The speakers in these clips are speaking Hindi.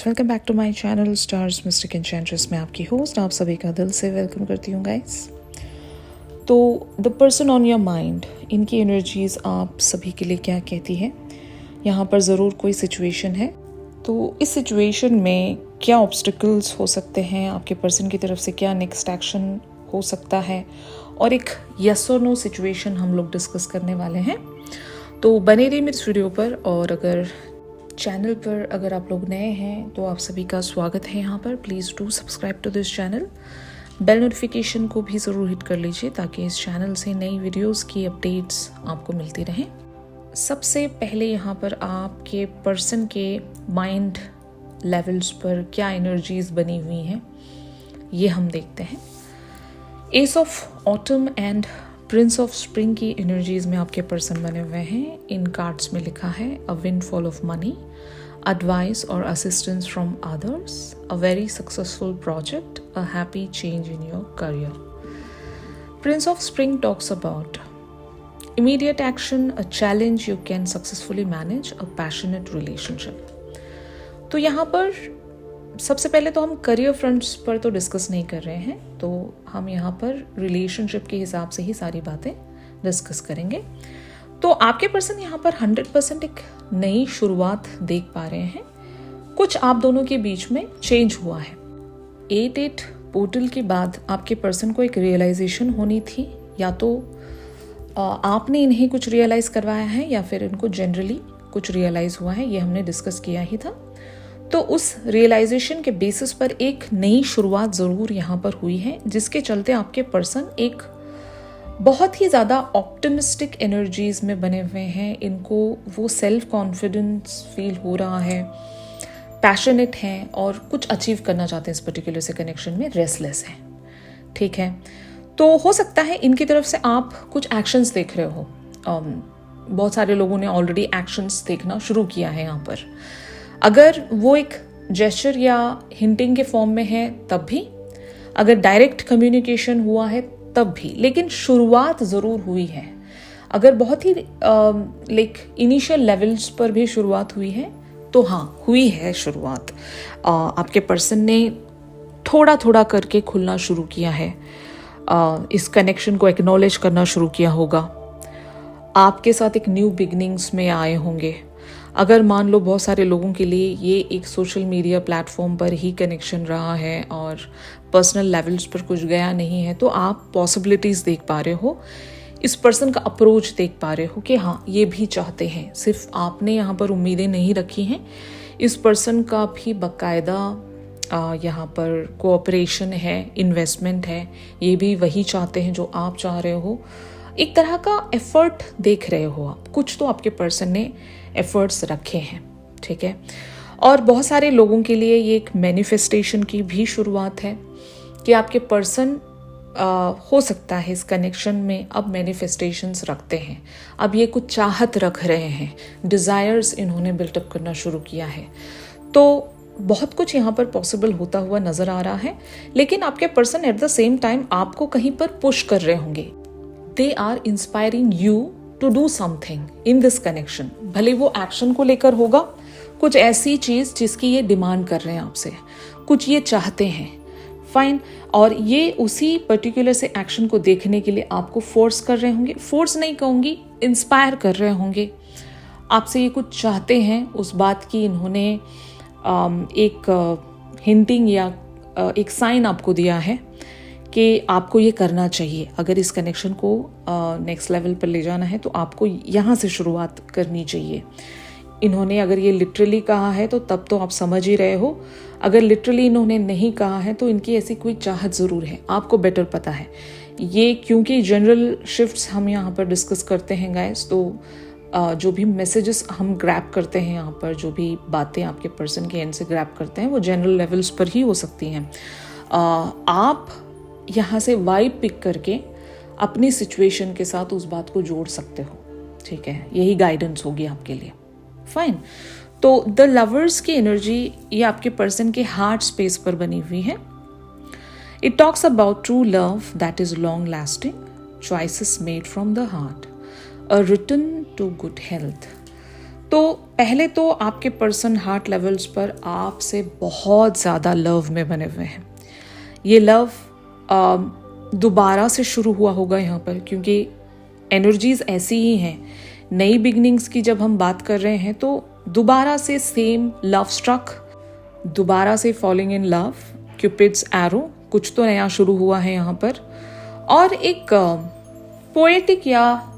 Welcome back to my channel Stars Mystic Enchantress में आपकी होस्ट आप सभी का दिल से वेलकम करती हूँ गाइस। तो the person on your mind, इनकी एनर्जीज़ आप सभी के लिए क्या कहती है। यहाँ पर ज़रूर कोई सिचुएशन है, तो इस सिचुएशन में क्या ऑब्स्टिकल्स हो सकते हैं, आपके पर्सन की तरफ से क्या नेक्स्ट एक्शन हो सकता है, और एक यस और नो सिचुएशन हम लोग डिस्कस करने वाले हैं। तो बने रहिए मेरे इस वीडियो पर, और अगर चैनल पर अगर आप लोग नए हैं तो आप सभी का स्वागत है यहाँ पर। Please do subscribe to this channel, bell notification को भी ज़रूर हिट कर लीजिए ताकि इस चैनल से नई वीडियोस की अपडेट्स आपको मिलती रहें। सबसे पहले यहाँ पर आपके पर्सन के माइंड लेवल्स पर क्या एनर्जीज बनी हुई हैं ये हम देखते हैं। S of autumn and Prince of spring की एनर्जीज में आपके पर्सन बने हुए हैं। इन कार्ड्स में लिखा है a windfall of money, advice or assistance from others, a very successful project, a happy change in your career. Prince of Spring talks about immediate action, a challenge you can successfully manage, a passionate relationship. तो यहाँ पर सबसे पहले तो हम करियर फ्रंट्स पर तो डिस्कस नहीं कर रहे हैं, तो हम यहाँ पर रिलेशनशिप के हिसाब से ही सारी बातें डिस्कस करेंगे। तो आपके पर्सन यहाँ पर 100% एक नई शुरुआत देख पा रहे हैं। कुछ आप दोनों के बीच में चेंज हुआ है। 8-8 पोर्टल के बाद आपके पर्सन को एक रियलाइजेशन होनी थी, या तो आपने इन्हें कुछ रियलाइज करवाया है या फिर इनको जनरली कुछ रियलाइज हुआ है, ये हमने डिस्कस किया ही था। तो उस रियलाइजेशन के बेसिस पर एक नई शुरुआत ज़रूर यहाँ पर हुई है, जिसके चलते आपके पर्सन एक बहुत ही ज़्यादा ऑप्टिमिस्टिक एनर्जीज में बने हुए हैं। इनको वो सेल्फ कॉन्फिडेंस फील हो रहा है, पैशनेट हैं और कुछ अचीव करना चाहते हैं इस पर्टिकुलर से कनेक्शन में, रेस्टलेस हैं। ठीक है, तो हो सकता है इनकी तरफ से आप कुछ एक्शंस देख रहे हो। बहुत सारे लोगों ने ऑलरेडी एक्शंस देखना शुरू किया है यहाँ पर। अगर वो एक जेस्चर या हिंटिंग के फॉर्म में है तब भी, अगर डायरेक्ट कम्युनिकेशन हुआ है तब भी, लेकिन शुरुआत ज़रूर हुई है। अगर बहुत ही इनिशियल लेवल्स पर भी शुरुआत हुई है तो हाँ, हुई है शुरुआत। आपके पर्सन ने थोड़ा थोड़ा करके खुलना शुरू किया है, इस कनेक्शन को एक्नॉलेज करना शुरू किया होगा। आपके साथ एक न्यू बिगनिंग्स में आए होंगे। अगर मान लो बहुत सारे लोगों के लिए ये एक सोशल मीडिया प्लेटफॉर्म पर ही कनेक्शन रहा है और पर्सनल लेवल्स पर कुछ गया नहीं है, तो आप पॉसिबिलिटीज़ देख पा रहे हो, इस पर्सन का अप्रोच देख पा रहे हो कि हाँ, ये भी चाहते हैं। सिर्फ आपने यहाँ पर उम्मीदें नहीं रखी हैं, इस पर्सन का भी बाकायदा यहाँ पर कोऑपरेशन है, इन्वेस्टमेंट है। ये भी वही चाहते हैं जो आप चाह रहे हो। एक तरह का एफर्ट देख रहे हो आप, कुछ तो आपके पर्सन ने एफर्ट्स रखे हैं। ठीक है, और बहुत सारे लोगों के लिए ये एक मैनिफेस्टेशन की भी शुरुआत है कि आपके पर्सन हो सकता है इस कनेक्शन में अब मैनिफेस्टेशंस रखते हैं, अब ये कुछ चाहत रख रहे हैं, डिज़ायर्स इन्होंने बिल्टअप करना शुरू किया है। तो बहुत कुछ यहाँ पर पॉसिबल होता हुआ नज़र आ रहा है, लेकिन आपके person at the same time आपको कहीं पर पुश कर रहे होंगे। They are inspiring you to do something in this connection. भले वो एक्शन को लेकर होगा, कुछ ऐसी चीज़ जिसकी ये डिमांड कर रहे हैं आपसे, कुछ ये चाहते हैं, फाइन, और ये उसी पर्टिकुलर से एक्शन को देखने के लिए आपको फोर्स कर रहे होंगे। फोर्स नहीं कहूँगी, इंस्पायर कर रहे होंगे। आपसे ये कुछ चाहते हैं, उस बात की इन्होंने एक हिंटिंग या एक साइन आपको दिया है कि आपको ये करना चाहिए। अगर इस कनेक्शन को नेक्स्ट लेवल पर ले जाना है तो आपको यहाँ से शुरुआत करनी चाहिए। इन्होंने अगर ये लिटरली कहा है तो तब तो आप समझ ही रहे हो, अगर लिटरली इन्होंने नहीं कहा है तो इनकी ऐसी कोई चाहत ज़रूर है, आपको बेटर पता है। ये क्योंकि जनरल शिफ्ट्स हम यहाँ पर डिस्कस करते हैं गाइस, तो जो भी मैसेजेस हम ग्रैब करते हैं यहाँ पर, जो भी बातें आपके पर्सन के एंड से ग्रैब करते हैं, वो जनरल लेवल्स पर ही हो सकती हैं। आप यहाँ से वाइब पिक करके अपनी सिचुएशन के साथ उस बात को जोड़ सकते हो। ठीक है, यही गाइडेंस होगी आपके लिए। फाइन, तो द लवर्स की एनर्जी ये आपके पर्सन के हार्ट स्पेस पर बनी हुई है। It talks about true love that is long lasting, choices made from the heart, a return to good health. तो तो पहले तो आपके पर्सन हार्ट लेवल्स पर आपसे बहुत ज़्यादा लव में बने हुए हैं। ये लव दोबारा से शुरू हुआ होगा यहाँ पर, क्योंकि एनर्जीज ऐसी ही हैं। नई बिगनिंग्स की जब हम बात कर रहे हैं तो दोबारा से सेम लव स्ट्रक, दोबारा से falling in love, cupids arrow, कुछ तो नया शुरू हुआ है यहाँ पर। और एक पोएटिक या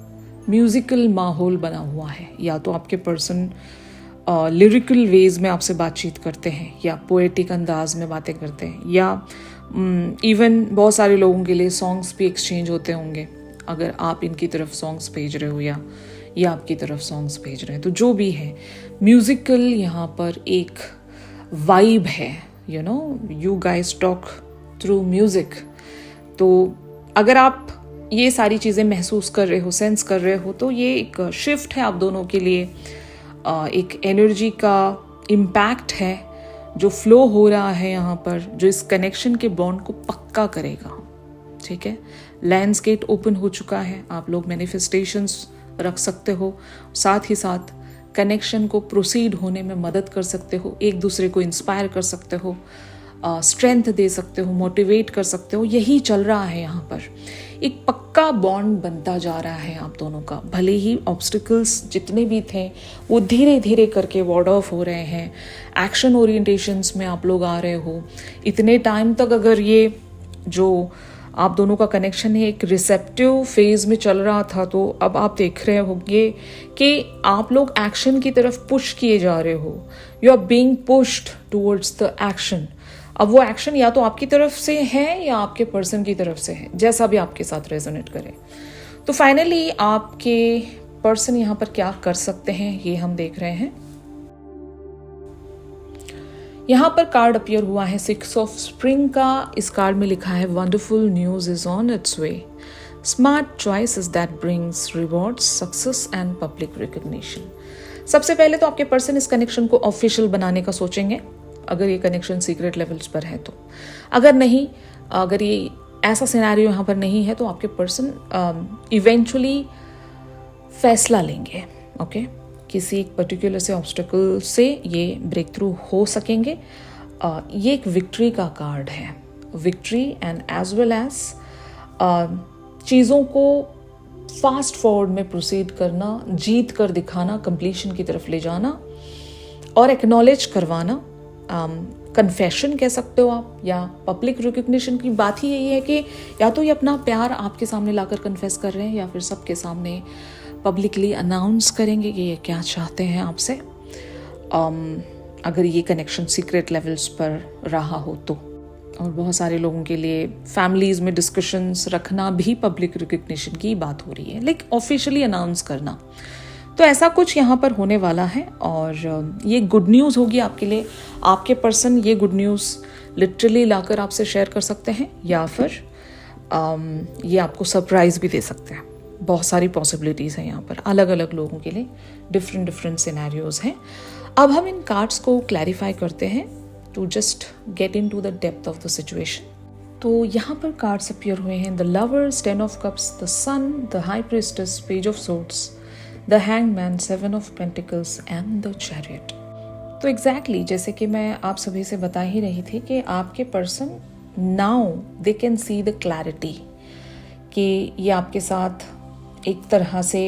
म्यूजिकल माहौल बना हुआ है। या तो आपके पर्सन लिरिकल वेज में आपसे बातचीत करते हैं या पोएटिक अंदाज में बातें करते हैं, या इवन बहुत सारे लोगों के लिए सॉन्ग्स भी एक्सचेंज होते होंगे। अगर आप इनकी तरफ सॉन्ग्स भेज रहे हो या आपकी तरफ सॉन्ग्स भेज रहे हैं, तो जो भी है म्यूजिकल यहाँ पर एक वाइब है। You guys talk through music. तो अगर आप ये सारी चीज़ें महसूस कर रहे हो, सेंस कर रहे हो, तो ये एक शिफ्ट है आप दोनों के लिए, एक एनर्जी का इम्पैक्ट है जो फ्लो हो रहा है यहाँ पर, जो इस कनेक्शन के बॉन्ड को पक्का करेगा। ठीक है, लैंड्सकेप ओपन हो चुका है। आप लोग मैनिफेस्टेशंस रख सकते हो, साथ ही साथ कनेक्शन को प्रोसीड होने में मदद कर सकते हो, एक दूसरे को इंस्पायर कर सकते हो, स्ट्रेंथ दे सकते हो, मोटिवेट कर सकते हो। यही चल रहा है यहाँ पर। एक पक्का बॉन्ड बनता जा रहा है आप दोनों का। भले ही ऑब्स्टिकल्स जितने भी थे वो धीरे धीरे करके वॉर्ड ऑफ हो रहे हैं, एक्शन ओरिएंटेशंस में आप लोग आ रहे हो। इतने टाइम तक अगर ये जो आप दोनों का कनेक्शन है एक रिसेप्टिव फेज में चल रहा था, तो अब आप देख रहे होंगे कि आप लोग एक्शन की तरफ पुश किए जा रहे हो। You are being pushed towards the action. अब वो एक्शन या तो आपकी तरफ से है या आपके पर्सन की तरफ से है, जैसा भी आपके साथ रेजोनेट करे। तो फाइनली आपके पर्सन यहाँ पर क्या कर सकते हैं ये हम देख रहे हैं। यहाँ पर कार्ड अपीयर हुआ है 6 ऑफ स्प्रिंग का। इस कार्ड में लिखा है wonderful news is on it's way, smart choices that brings rewards, success and public recognition. सबसे पहले तो आपके पर्सन इस कनेक्शन को ऑफिशियल बनाने का सोचेंगे, अगर ये कनेक्शन सीक्रेट लेवल्स पर है तो। अगर नहीं, अगर ये ऐसा सिनेरियो यहाँ पर नहीं है, तो आपके पर्सन इवेंचुअली फैसला लेंगे। ओके, किसी एक पर्टिकुलर से ऑब्स्टिकल से ये ब्रेक थ्रू हो सकेंगे। ये एक विक्ट्री का कार्ड है, victory and as well as चीज़ों को फास्ट फॉरवर्ड में प्रोसीड करना, जीत कर दिखाना, कंप्लीशन की तरफ ले जाना और एक्नॉलेज करवाना। कन्फेशन कह सकते हो आप, या पब्लिक रिकग्निशन की बात ही यही है कि या तो ये अपना प्यार आपके सामने लाकर कन्फेस कर रहे हैं, या फिर सबके सामने पब्लिकली अनाउंस करेंगे कि ये क्या चाहते हैं आपसे। अगर ये कनेक्शन सीक्रेट लेवल्स पर रहा हो तो। और बहुत सारे लोगों के लिए फैमिलीज में डिस्कशंस रखना भी पब्लिक रिकग्निशन की बात हो रही है, लेकिन ऑफिशियली अनाउंस करना। तो ऐसा कुछ यहाँ पर होने वाला है और ये गुड न्यूज़ होगी आपके लिए। आपके पर्सन ये गुड न्यूज़ लिटरली लाकर आपसे शेयर कर सकते हैं, या फिर ये आपको सरप्राइज भी दे सकते हैं। बहुत सारी पॉसिबिलिटीज़ हैं यहाँ पर, अलग अलग लोगों के लिए डिफरेंट सिनेरियोज हैं। अब हम इन कार्ड्स को क्लैरिफाई करते हैं to just get into the depth of the situation. तो यहाँ पर कार्ड्स अपीयर हुए हैं the lovers, 10 of cups, the sun, the high priestess, page of swords, the hangman, 7 of pentacles and the chariot. तो एग्जैक्टली जैसे कि मैं आप सभी से बता ही रही थी कि आपके person now they can see the clarity कि ये आपके साथ एक तरह से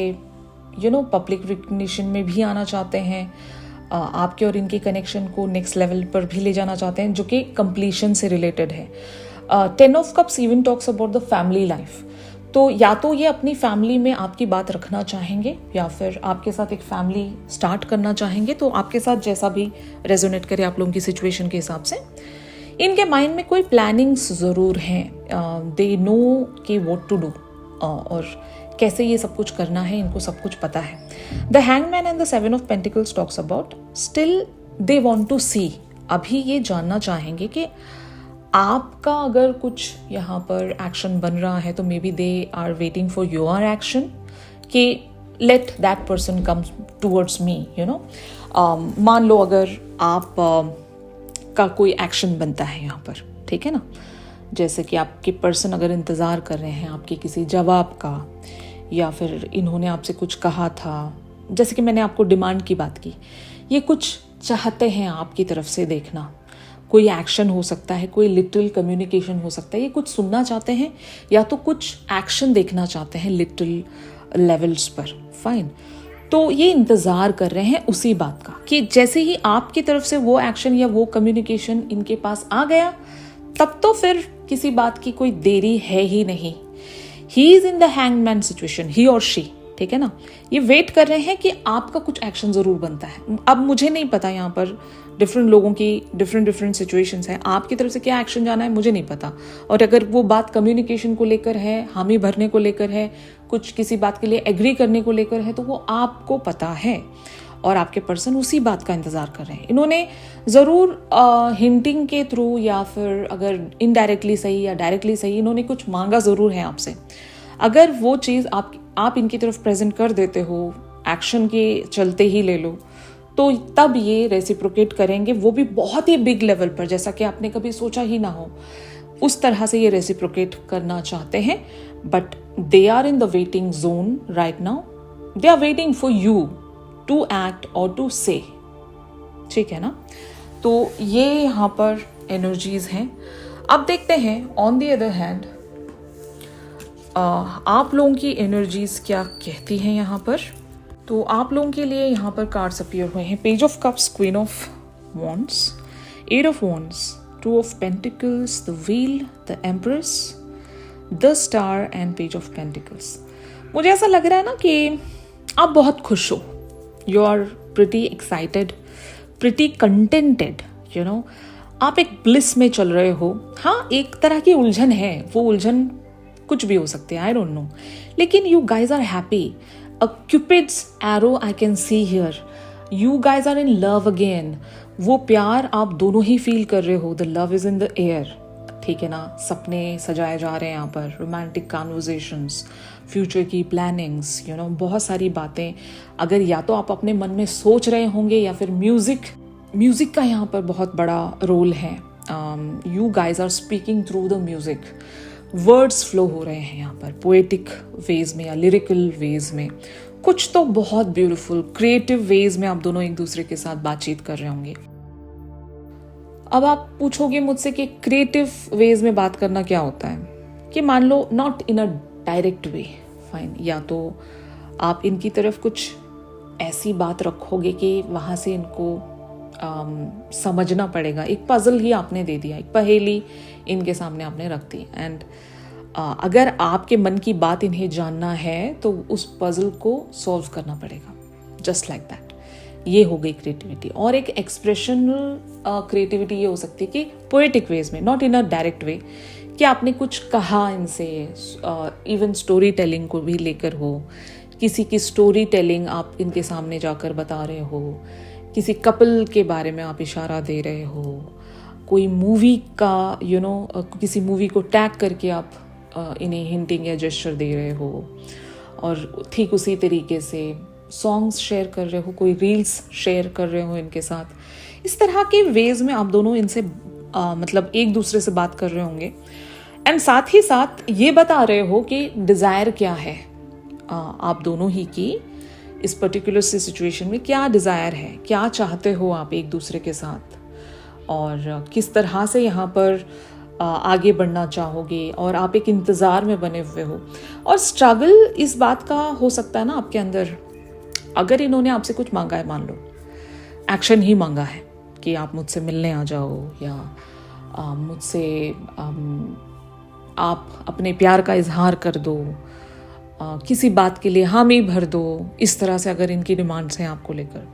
पब्लिक रिकग्निशन में भी आना चाहते हैं, आपके और इनके कनेक्शन को नेक्स्ट लेवल पर भी ले जाना चाहते हैं, जो कि कंप्लीशन से रिलेटेड है। 10 of cups even talks about the family life. तो या तो ये अपनी फैमिली में आपकी बात रखना चाहेंगे, या फिर आपके साथ एक फैमिली स्टार्ट करना चाहेंगे। तो आपके साथ जैसा भी रेजोनेट करे आप लोगों की सिचुएशन के हिसाब से, इनके माइंड में कोई प्लानिंग्स ज़रूर हैं। दे नो कि व्हाट टू डू, और कैसे ये सब कुछ करना है, इनको सब कुछ पता है। The hangman and the 7 of pentacles talks about still they want to see, अभी ये जानना चाहेंगे कि आपका अगर कुछ यहाँ पर एक्शन बन रहा है, तो may be they are waiting for your action कि let that person come towards me. मान लो अगर आप का कोई एक्शन बनता है यहाँ पर, ठीक है ना, जैसे कि आपके पर्सन अगर इंतज़ार कर रहे हैं आपके किसी जवाब का, या फिर इन्होंने आपसे कुछ कहा था, जैसे कि मैंने आपको डिमांड की बात की, ये कुछ चाहते हैं आपकी तरफ से देखना, कोई एक्शन हो सकता है, कोई लिटिल कम्युनिकेशन हो सकता है, ये कुछ सुनना चाहते हैं या तो कुछ एक्शन देखना चाहते हैं लिटिल लेवल्स पर, फाइन। तो ये इंतज़ार कर रहे हैं उसी बात का कि जैसे ही आपकी तरफ से वो एक्शन या वो कम्युनिकेशन इनके पास आ गया, तब तो फिर किसी बात की कोई देरी है ही नहीं। He is in the hangman situation, he और शी, ठीक है ना। ये वेट कर रहे हैं कि आपका कुछ एक्शन जरूर बनता है। अब मुझे नहीं पता, यहाँ पर डिफरेंट लोगों की डिफरेंट सिचुएशंस हैं, आपकी तरफ से क्या एक्शन जाना है मुझे नहीं पता। और अगर वो बात कम्युनिकेशन को लेकर है, हामी भरने को लेकर है, कुछ किसी बात के लिए एग्री करने को लेकर है, तो वो आपको पता है और आपके पर्सन उसी बात का इंतजार कर रहे हैं। इन्होंने ज़रूर हिंटिंग के थ्रू या फिर अगर इनडायरेक्टली सही या डायरेक्टली सही, इन्होंने कुछ मांगा ज़रूर है आपसे। अगर वो चीज़ आप इनकी तरफ प्रेजेंट कर देते हो, एक्शन के चलते ही ले लो, तो तब ये रेसिप्रोकेट करेंगे, वो भी बहुत ही बिग लेवल पर, जैसा कि आपने कभी सोचा ही ना हो। उस तरह से ये रेसिप्रोकेट करना चाहते हैं, but they are in the waiting zone right now. They are waiting for you to act और टू से, ठीक है ना। तो ये यहाँ पर एनर्जीज हैं। अब देखते हैं ऑन द अदर हैंड आप लोगों की एनर्जीज क्या कहती हैं यहाँ पर। तो आप लोगों के लिए यहाँ पर कार्ड्स अपीयर हुए हैं, page of cups, queen of wands, eight of wands, two of pentacles, the wheel, the empress, the star and page of pentacles. मुझे ऐसा लग रहा है ना कि आप बहुत खुश हो, you are pretty excited, pretty contented, you know, आप एक ब्लिस में चल रहे हो। हाँ, एक तरह की उलझन है, वो उलझन कुछ भी हो सकती है, आई डोंट नो, लेकिन you guys are happy. A cupid's arrow I can see here, you guys are in love again. वो प्यार आप दोनों ही फील कर रहे हो, the love is in the air, ठीक है ना। सपने सजाए जा रहे हैं यहाँ पर, रोमांटिक कॉन्वर्जेशंस, फ्यूचर की प्लानिंग्स, यू नो, बहुत सारी बातें अगर या तो आप अपने मन में सोच रहे होंगे या फिर म्यूजिक का यहाँ पर बहुत बड़ा रोल है। You guys are speaking through the music, words flow हो रहे हैं यहाँ पर पोएटिक वेज में या लिरिकल वेज में, कुछ तो बहुत ब्यूटीफुल क्रिएटिव वेज में आप दोनों एक दूसरे के साथ बातचीत कर रहे होंगे। अब आप पूछोगे मुझसे कि क्रिएटिव वेज में बात करना क्या होता है, कि मान लो not in a direct way, fine, या तो आप इनकी तरफ कुछ ऐसी बात रखोगे कि वहाँ से इनको समझना पड़ेगा। एक पजल ही आपने दे दिया, एक पहेली इनके सामने आपने रख दी, एंड अगर आपके मन की बात इन्हें जानना है तो उस पजल को सॉल्व करना पड़ेगा, जस्ट लाइक दैट। ये हो गई क्रिएटिविटी। और एक एक्सप्रेशनल क्रिएटिविटी ये हो सकती है कि पोएटिक वेज में, नॉट इन अ डायरेक्ट वे, कि आपने कुछ कहा इनसे, इवन स्टोरी टेलिंग को भी लेकर हो, किसी की स्टोरी टेलिंग आप इनके सामने जाकर बता रहे हो, किसी कपल के बारे में आप इशारा दे रहे हो, कोई मूवी का यू नो किसी मूवी को टैग करके आप इन्हें हिंटिंग या जेस्चर दे रहे हो, और ठीक उसी तरीके से सॉन्ग्स शेयर कर रहे हो, कोई रील्स शेयर कर रहे हो इनके साथ। इस तरह के वेज में आप दोनों इनसे मतलब एक दूसरे से बात कर रहे होंगे, एंड साथ ही साथ ये बता रहे हो कि डिज़ायर क्या है आप दोनों ही की इस पर्टिकुलर सी सिचुएशन में, क्या डिज़ायर है, क्या चाहते हो आप एक दूसरे के साथ, और किस तरह से यहाँ पर आगे बढ़ना चाहोगे, और आप एक इंतज़ार में बने हुए हो। और स्ट्रगल इस बात का हो सकता है ना आपके अंदर, अगर इन्होंने आपसे कुछ मांगा है, मान लो एक्शन ही मांगा है कि आप मुझसे मिलने आ जाओ, या मुझसे आप अपने प्यार का इजहार कर दो, किसी बात के लिए हामी भर दो, इस तरह से अगर इनकी डिमांड्स हैं आपको लेकर,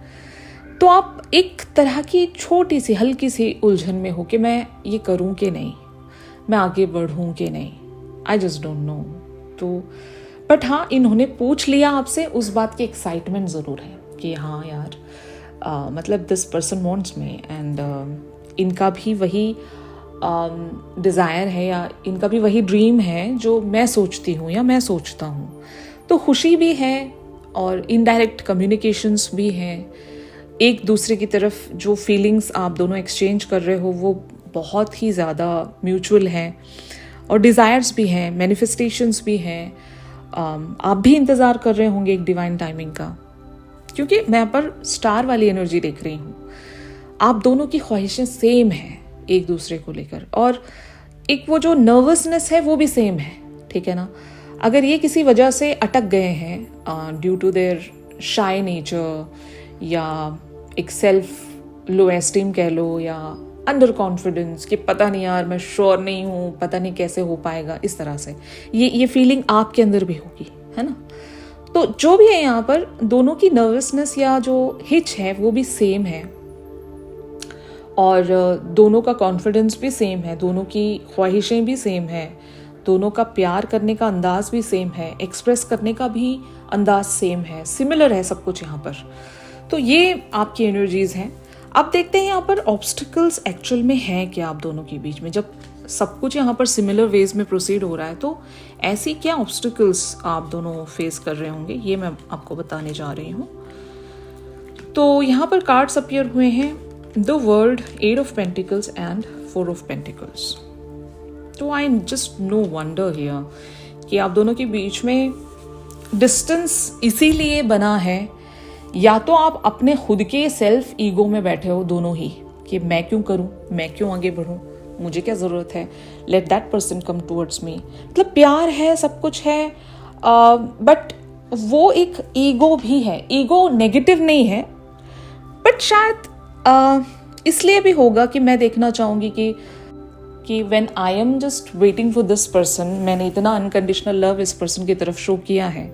तो आप एक तरह की छोटी सी हल्की सी उलझन में हो कि मैं ये करूं कि नहीं, मैं आगे बढ़ूं कि नहीं, आई जस्ट डोंट नो। तो बट हाँ, इन्होंने पूछ लिया आपसे, उस बात की एक्साइटमेंट ज़रूर है कि हाँ यार, मतलब this person wants me, and इनका भी वही डिज़ायर है या इनका भी वही ड्रीम है जो मैं सोचती हूँ या मैं सोचता हूँ। तो खुशी भी है और इनडायरेक्ट कम्युनिकेशंस भी हैं, एक दूसरे की तरफ जो फीलिंग्स आप दोनों एक्सचेंज कर रहे हो वो बहुत ही ज़्यादा म्यूचुअल हैं, और डिज़ायर्स भी हैं, मैनिफेस्टेशंस भी हैं। आप भी इंतज़ार कर रहे होंगे एक डिवाइन टाइमिंग का, क्योंकि मैं यहाँ पर स्टार वाली एनर्जी देख रही हूँ। आप दोनों की ख्वाहिशें सेम हैं एक दूसरे को लेकर, और एक वो जो नर्वसनेस है वो भी सेम है, ठीक है ना। अगर ये किसी वजह से अटक गए हैं due to their shy nature या एक सेल्फ लो एस्टीम कह लो, या अंडर कॉन्फिडेंस कि पता नहीं यार मैं श्योर नहीं हूँ, पता नहीं कैसे हो पाएगा, इस तरह से ये फीलिंग आपके अंदर भी होगी, है ना। तो जो भी है यहाँ पर दोनों की नर्वसनेस या जो हिच है वो भी सेम है, और दोनों का कॉन्फिडेंस भी सेम है, दोनों की ख्वाहिशें भी सेम है, दोनों का प्यार करने का अंदाज भी सेम है, एक्सप्रेस करने का भी अंदाज सेम है, सिमिलर है सब कुछ यहाँ पर। तो ये आपकी एनर्जीज हैं। अब देखते हैं यहाँ पर ऑब्स्टिकल्स एक्चुअल में हैं क्या आप दोनों के बीच में। जब सब कुछ यहाँ पर सिमिलर वेज में प्रोसीड हो रहा है तो ऐसी क्या ऑब्स्टिकल्स आप दोनों फेस कर रहे होंगे, ये मैं आपको बताने जा रही हूँ। तो यहाँ पर कार्ड्स अपीयर हुए हैं, the world, 8 of Pentacles and 4 of Pentacles। तो I just no wonder here कि आप दोनों के बीच में डिस्टेंस इसीलिए बना है, या तो आप अपने खुद के सेल्फ ईगो में बैठे हो दोनों ही कि मैं क्यों करूं, मैं क्यों आगे बढ़ूं, मुझे क्या ज़रूरत है, late that person come towards मी। मतलब प्यार है, सब कुछ है, बट वो एक ईगो भी है। ईगो नेगेटिव नहीं है, बट शायद इसलिए भी होगा कि मैं देखना चाहूँगी कि when I am just waiting for this person, मैंने इतना अनकंडीशनल लव इस पर्सन की तरफ शो किया है,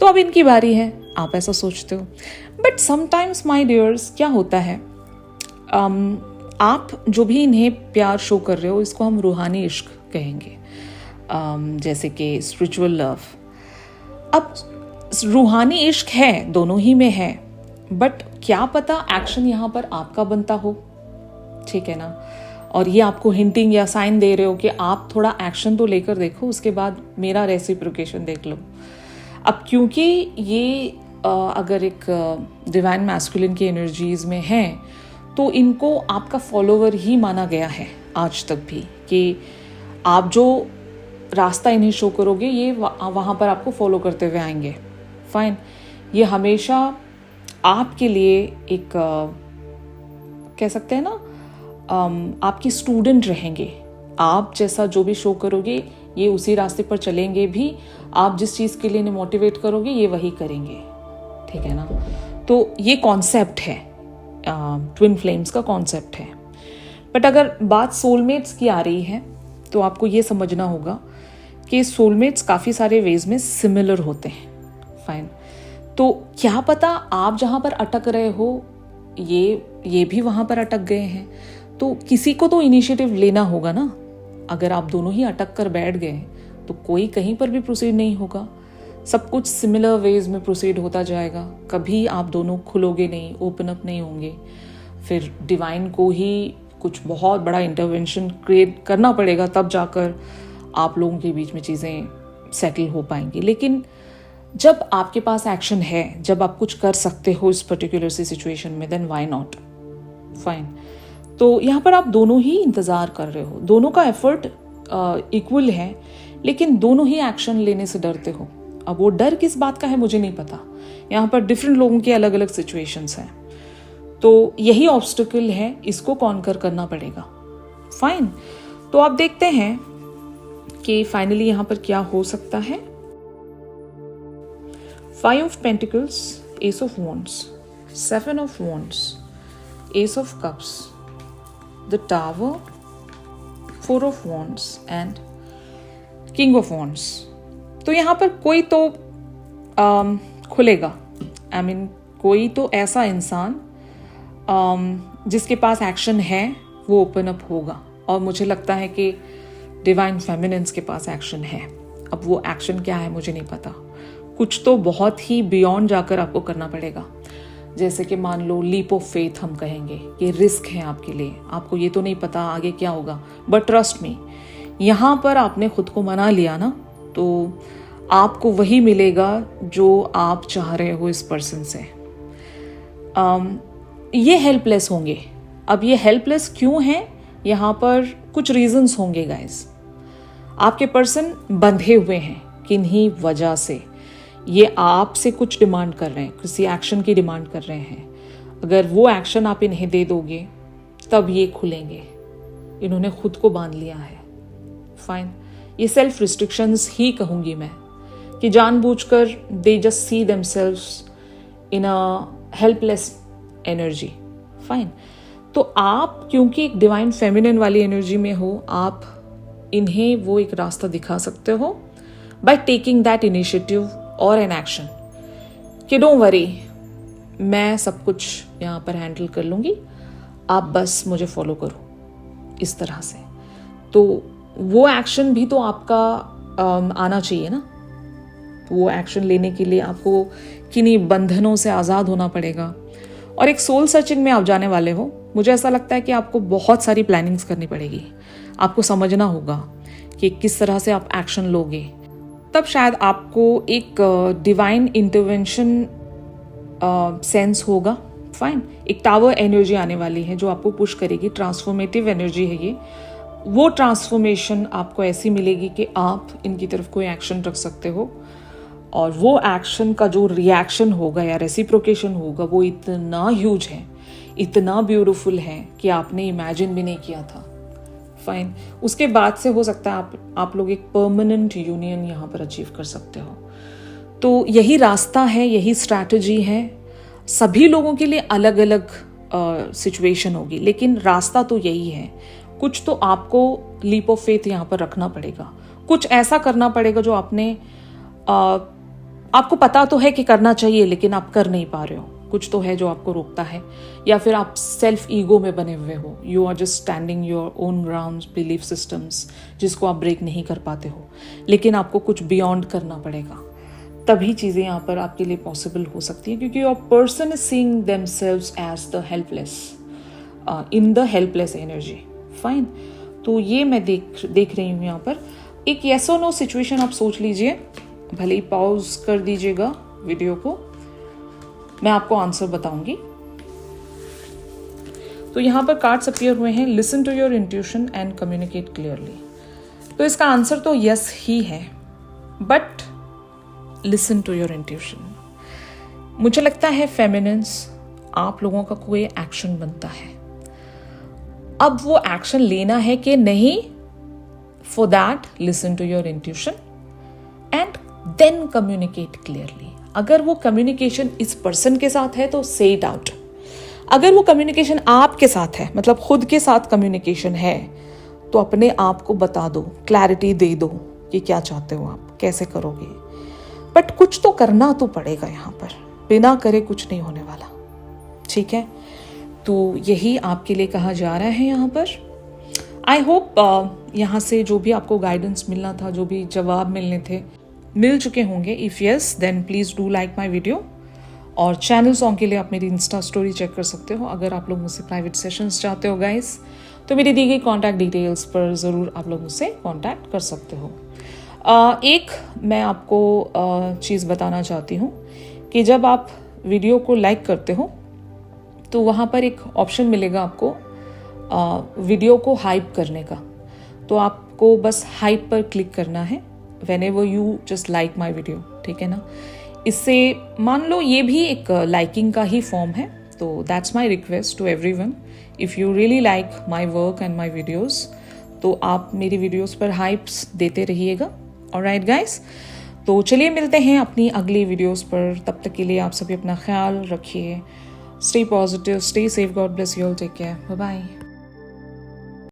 तो अब इनकी बारी है, आप ऐसा सोचते हो। बट समटाइम्स माय डियर्स क्या होता है, आप जो भी इन्हें प्यार शो कर रहे हो इसको हम रूहानी इश्क कहेंगे, जैसे कि स्पिरिचुअल लव। अब रूहानी इश्क है, दोनों ही में है, बट क्या पता एक्शन यहाँ पर आपका बनता हो, ठीक है ना। और ये आपको हिंटिंग या साइन दे रहे हो कि आप थोड़ा एक्शन तो लेकर देखो, उसके बाद मेरा रेसिप्रोकेशन देख लो। अब क्योंकि ये अगर एक डिवाइन मैस्कुलिन की एनर्जीज में है तो इनको आपका फॉलोवर ही माना गया है आज तक भी, कि आप जो रास्ता इन्हें शो करोगे ये वहाँ पर आपको फॉलो करते हुए आएंगे। फाइन, ये हमेशा आपके लिए एक कह सकते हैं ना, आपकी स्टूडेंट रहेंगे। आप जैसा जो भी शो करोगे ये उसी रास्ते पर चलेंगे भी, आप जिस चीज़ के लिए इन्हें मोटिवेट करोगे ये वही करेंगे, ठीक है ना। तो ये कॉन्सेप्ट है, ट्विन फ्लेम्स का कॉन्सेप्ट है। बट अगर बात सोलमेट्स की आ रही है तो आपको ये समझना होगा कि सोलमेट्स काफ़ी सारे वेज में सिमिलर होते हैं। फाइन, तो क्या पता आप जहाँ पर अटक रहे हो ये भी वहाँ पर अटक गए हैं, तो किसी को तो इनिशिएटिव लेना होगा ना। अगर आप दोनों ही अटक कर बैठ गए तो कोई कहीं पर भी प्रोसीड नहीं होगा, सब कुछ सिमिलर वेज में प्रोसीड होता जाएगा, कभी आप दोनों खुलोगे नहीं, ओपन अप नहीं होंगे। फिर डिवाइन को ही कुछ बहुत बड़ा इंटरवेंशन क्रिएट करना पड़ेगा, तब जाकर आप लोगों के बीच में चीज़ें सेटल हो पाएंगी। लेकिन जब आपके पास एक्शन है, जब आप कुछ कर सकते हो इस पर्टिकुलर सी सिचुएशन में, देन व्हाई नॉट। फाइन, तो यहाँ पर आप दोनों ही इंतज़ार कर रहे हो, दोनों का एफर्ट इक्वल है, लेकिन दोनों ही एक्शन लेने से डरते हो। अब वो डर किस बात का है मुझे नहीं पता, यहाँ पर डिफरेंट लोगों के अलग अलग सिचुएशंस हैं। तो यही ऑब्स्टिकल है, इसको कॉन्कर करना पड़ेगा। फाइन, तो आप देखते हैं कि फाइनली यहाँ पर क्या हो सकता है। 5 of Pentacles, Ace of Wands, 7 of Wands, Ace of Cups, the Tower, 4 of Wands and King of Wands। तो यहाँ पर कोई तो खुलेगा, I mean, कोई तो ऐसा इंसान जिसके पास एक्शन है वो ओपन अप होगा, और मुझे लगता है कि डिवाइन फेमिनिन्स के पास एक्शन है। अब वो एक्शन क्या है मुझे नहीं पता, कुछ तो बहुत ही बियॉन्ड जाकर आपको करना पड़ेगा। जैसे कि मान लो लीप ऑफ फेथ हम कहेंगे, ये रिस्क है आपके लिए, आपको ये तो नहीं पता आगे क्या होगा, बट ट्रस्ट मी, यहाँ पर आपने खुद को मना लिया ना, तो आपको वही मिलेगा जो आप चाह रहे हो इस पर्सन से। ये हेल्पलेस होंगे। अब ये हेल्पलेस क्यों हैं, यहाँ पर कुछ रीजंस होंगे गाइस। आपके पर्सन बंधे हुए हैं किन्हीं वजह से, ये आपसे कुछ डिमांड कर रहे हैं, किसी एक्शन की डिमांड कर रहे हैं। अगर वो एक्शन आप इन्हें दे दोगे तब ये खुलेंगे। इन्होंने खुद को बांध लिया है। फाइन, ये सेल्फ रिस्ट्रिक्शंस ही कहूंगी मैं, कि जानबूझकर they just see themselves in a helpless energy. Fine, तो आप क्योंकि एक डिवाइन फेमिनिन वाली एनर्जी में हो, आप इन्हें वो एक रास्ता दिखा सकते हो बाय टेकिंग दैट इनिशिएटिव और एन एक्शन कि डोंट वरी, मैं सब कुछ यहाँ पर हैंडल कर लूँगी, आप बस मुझे फॉलो करो, इस तरह से। तो वो एक्शन भी तो आपका आना चाहिए ना। वो एक्शन लेने के लिए आपको किन्हीं बंधनों से आज़ाद होना पड़ेगा और एक सोल सर्चिंग में आप जाने वाले हो। मुझे ऐसा लगता है कि आपको बहुत सारी प्लानिंग्स करनी पड़ेगी। आपको समझना होगा कि किस तरह से आप एक्शन लोगे, तब शायद आपको एक डिवाइन इंटरवेंशन सेंस होगा। फाइन, एक टावर एनर्जी आने वाली है जो आपको पुश करेगी, ट्रांसफॉर्मेटिव एनर्जी है ये। वो ट्रांसफॉर्मेशन आपको ऐसी मिलेगी कि आप इनकी तरफ कोई एक्शन रख सकते हो और वो एक्शन का जो रिएक्शन होगा या रेसिप्रोकेशन होगा वो इतना ह्यूज है, इतना ब्यूटीफुल है कि आपने इमेजिन भी नहीं किया था। फाइन, उसके बाद से हो सकता है आप लोग एक परमानेंट यूनियन यहाँ पर अचीव कर सकते हो। तो यही रास्ता है, यही स्ट्रैटेजी है। सभी लोगों के लिए अलग अलग सिचुएशन होगी, लेकिन रास्ता तो यही है। कुछ तो आपको लीप ऑफ फेथ यहाँ पर रखना पड़ेगा, कुछ ऐसा करना पड़ेगा जो आपको पता तो है कि करना चाहिए लेकिन आप कर नहीं पा रहे हो। कुछ तो है जो आपको रोकता है, या फिर आप सेल्फ ईगो में बने हुए हो। You are just standing your own grounds, belief systems, जिसको आप ब्रेक नहीं कर पाते हो। लेकिन आपको कुछ बियॉन्ड करना पड़ेगा, तभी चीज़ें यहाँ पर आपके लिए पॉसिबल हो सकती है, क्योंकि your person is seeing themselves as the helpless, in the helpless energy. Fine, तो ये मैं देख रही हूँ यहाँ पर। एक येस और नो सिचुएशन आप सोच लीजिए, भले ही पॉज कर दीजिएगा वीडियो को, मैं आपको आंसर बताऊंगी। तो यहाँ पर कार्ड्स अपीयर हुए हैं, listen to your intuition and communicate clearly. तो इसका आंसर तो यस ही है, but listen to your intuition. मुझे लगता है फेमिनिन्स, आप लोगों का कोई एक्शन बनता है। अब वो एक्शन लेना है कि नहीं, for that listen to your intuition and then communicate clearly. अगर वो कम्युनिकेशन इस पर्सन के साथ है तो से इट आउट। अगर वो कम्युनिकेशन आपके साथ है, मतलब खुद के साथ कम्युनिकेशन है, तो अपने आप को बता दो, क्लैरिटी दे दो कि क्या चाहते हो आप, कैसे करोगे। बट कुछ तो करना तो पड़ेगा यहाँ पर, बिना करे कुछ नहीं होने वाला। ठीक है, तो यही आपके लिए कहा जा रहा है यहाँ पर। आई होप यहाँ से जो भी आपको गाइडेंस मिलना था, जो भी जवाब मिलने थे, मिल चुके होंगे। If yes then please do like my video. और चैनल सॉन्ग के लिए आप मेरी इंस्टा स्टोरी चेक कर सकते हो। अगर आप लोग मुझसे प्राइवेट सेशंस चाहते हो गाइस, तो मेरी दी गई कॉन्टैक्ट डिटेल्स पर ज़रूर आप लोग मुझसे कॉन्टैक्ट कर सकते हो। एक मैं आपको चीज़ बताना चाहती हूँ कि जब आप वीडियो को लाइक करते हो तो वहाँ पर एक ऑप्शन मिलेगा आपको वीडियो को हाइप करने का। तो आपको बस हाइप पर क्लिक करना है whenever you just like my video, ठीक है ना। इससे मान लो ये भी एक लाइकिंग का ही फॉर्म है। तो that's my request to everyone, if you really like my work and my videos, तो आप मेरी वीडियोस पर हाइप्स देते रहिएगा। ऑलराइट गाइस, तो चलिए मिलते हैं अपनी अगली वीडियोस पर। तब तक के लिए आप सभी अपना ख्याल रखिए। Stay positive, stay safe, God bless you all, take care, bye bye.